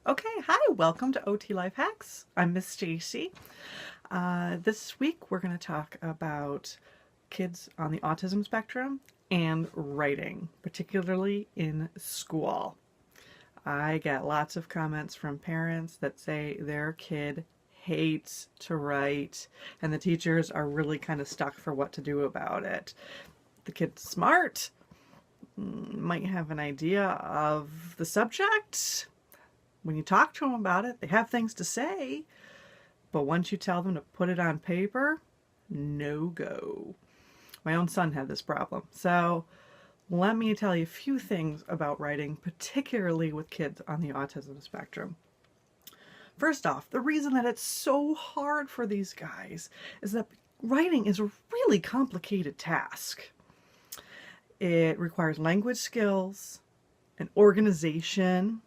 Okay, hi, welcome to OT Life Hacks. I'm Miss Stacy. This week we're going to talk about kids on the autism spectrum and writing, particularly in school. I get lots of comments from parents that say their kid hates to write and the teachers are really kind of stuck for what to do about it. The kid's smart, might have an idea of the subject. When you talk to them about it, they have things to say, but once you tell them to put it on paper, no go. My own son had this problem. So let me tell you a few things about writing, particularly with kids on the autism spectrum. First off, the reason that it's so hard for these guys is that writing is a really complicated task. It requires language skills, and organization,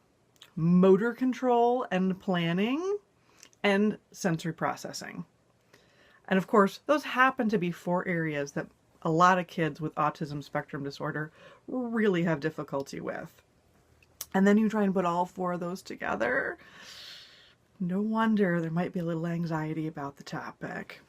motor control and planning, and sensory processing. And of course, those happen to be four areas that a lot of kids with autism spectrum disorder really have difficulty with. And then you try and put all four of those together. No wonder there might be a little anxiety about the topic.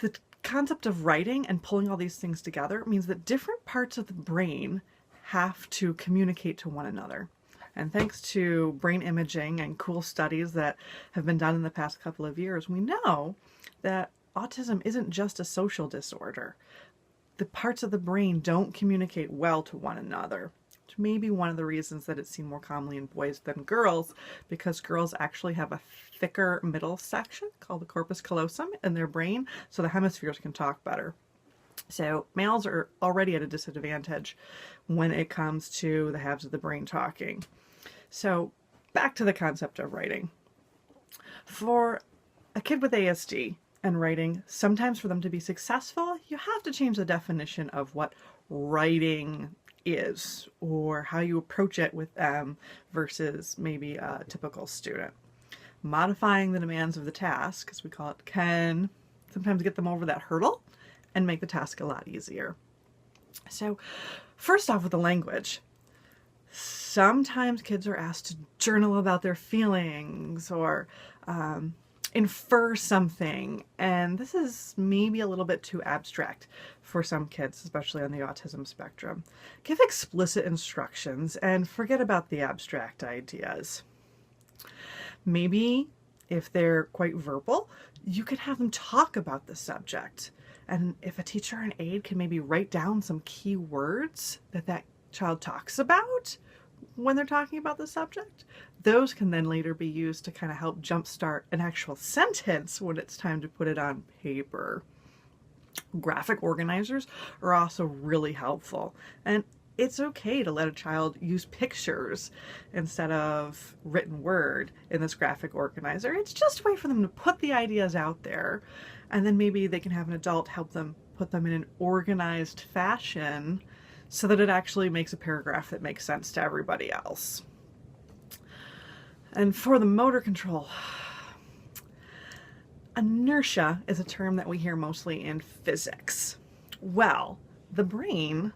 The concept of writing and pulling all these things together means that different parts of the brain have to communicate to one another. And thanks to brain imaging and cool studies that have been done in the past couple of years, we know that autism isn't just a social disorder. The parts of the brain don't communicate well to one another, which may be one of the reasons that it's seen more commonly in boys than girls, because girls actually have a thicker middle section called the corpus callosum in their brain, so the hemispheres can talk better. So males are already at a disadvantage when it comes to the halves of the brain talking. So back to the concept of writing. For a kid with ASD and writing, sometimes for them to be successful, you have to change the definition of what writing is or how you approach it with them versus maybe a typical student. Modifying the demands of the task, as we call it, can sometimes get them over that hurdle and make the task a lot easier. So first off with the language. Sometimes kids are asked to journal about their feelings or infer something, and this is maybe a little bit too abstract for some kids, especially on the autism spectrum. Give explicit instructions and forget about the abstract ideas. Maybe if they're quite verbal, you could have them talk about the subject. And if a teacher or an aide can maybe write down some key words that child talks about when they're talking about the subject, those can then later be used to kind of help jumpstart an actual sentence when it's time to put it on paper. Graphic organizers are also really helpful, and it's okay to let a child use pictures instead of written word in this graphic organizer. It's just a way for them to put the ideas out there, and then maybe they can have an adult help them put them in an organized fashion so that it actually makes a paragraph that makes sense to everybody else. And for the motor control, inertia is a term that we hear mostly in physics. Well, the brain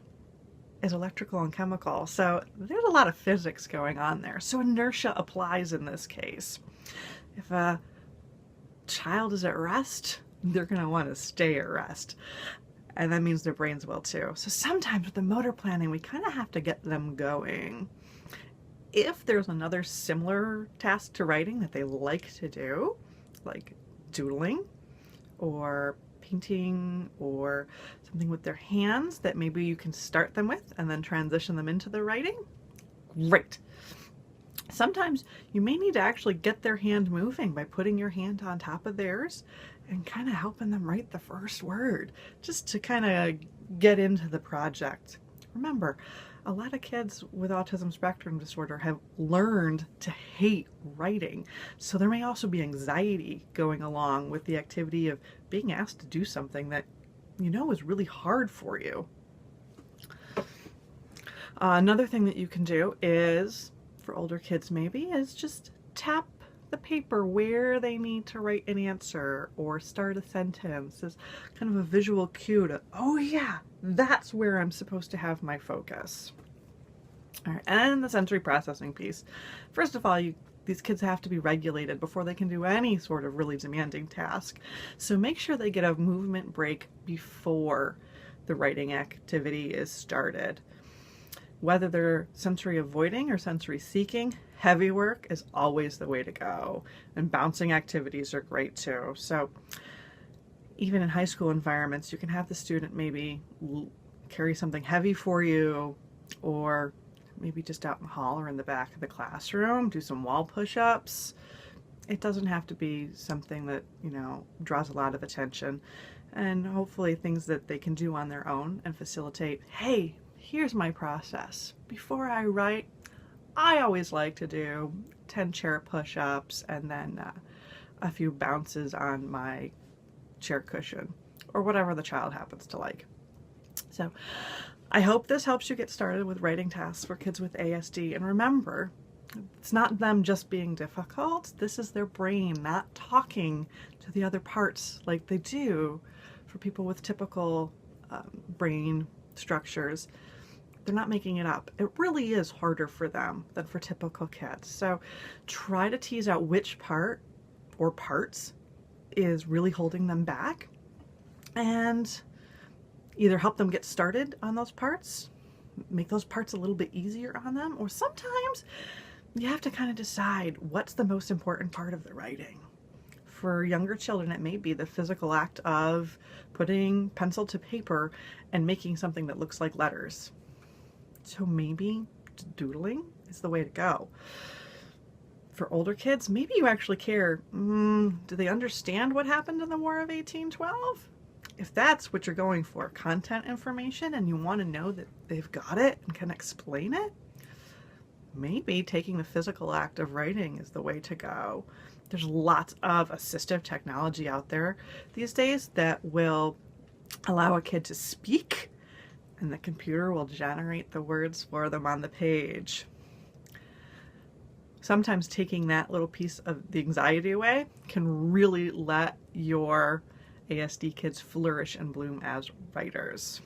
is electrical and chemical, so there's a lot of physics going on there. So inertia applies in this case. If a child is at rest, they're going to want to stay at rest. And that means their brains will too. So sometimes with the motor planning, we kind of have to get them going. If there's another similar task to writing that they like to do, like doodling or painting or something with their hands that maybe you can start them with and then transition them into the writing, great. Sometimes you may need to actually get their hand moving by putting your hand on top of theirs and kind of helping them write the first word, just to kind of get into the project. Remember, a lot of kids with autism spectrum disorder have learned to hate writing, so there may also be anxiety going along with the activity of being asked to do something that you know is really hard for you. Another thing that you can do is, for older kids maybe, is just tap the paper where they need to write an answer or start a sentence as kind of a visual cue to, oh yeah, that's where I'm supposed to have my focus. All right, and then the sensory processing piece. First of all, these kids have to be regulated before they can do any sort of really demanding task. So make sure they get a movement break before the writing activity is started. Whether they're sensory avoiding or sensory seeking, heavy work is always the way to go. And bouncing activities are great too. So even in high school environments, you can have the student maybe carry something heavy for you, or maybe just out in the hall or in the back of the classroom, do some wall push-ups. It doesn't have to be something that, draws a lot of attention, and hopefully things that they can do on their own and facilitate. Hey, here's my process. Before I write, I always like to do 10 chair push-ups and then a few bounces on my chair cushion, or whatever the child happens to like. So I hope this helps you get started with writing tasks for kids with ASD. And remember, it's not them just being difficult. This is their brain not talking to the other parts like they do for people with typical brain structures. They're not making it up. It really is harder for them than for typical kids. So try to tease out which part or parts is really holding them back, and either help them get started on those parts, make those parts a little bit easier on them, or sometimes you have to kind of decide what's the most important part of the writing. For younger children, it may be the physical act of putting pencil to paper and making something that looks like letters. So maybe doodling is the way to go. For older kids, maybe you actually care, do they understand what happened in the War of 1812? If that's what you're going for, content information, and you want to know that they've got it and can explain it, maybe taking the physical act of writing is the way to go. There's lots of assistive technology out there these days that will allow a kid to speak, and the computer will generate the words for them on the page. Sometimes taking that little piece of the anxiety away can really let your ASD kids flourish and bloom as writers.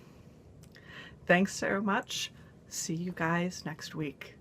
Thanks so much. See you guys next week.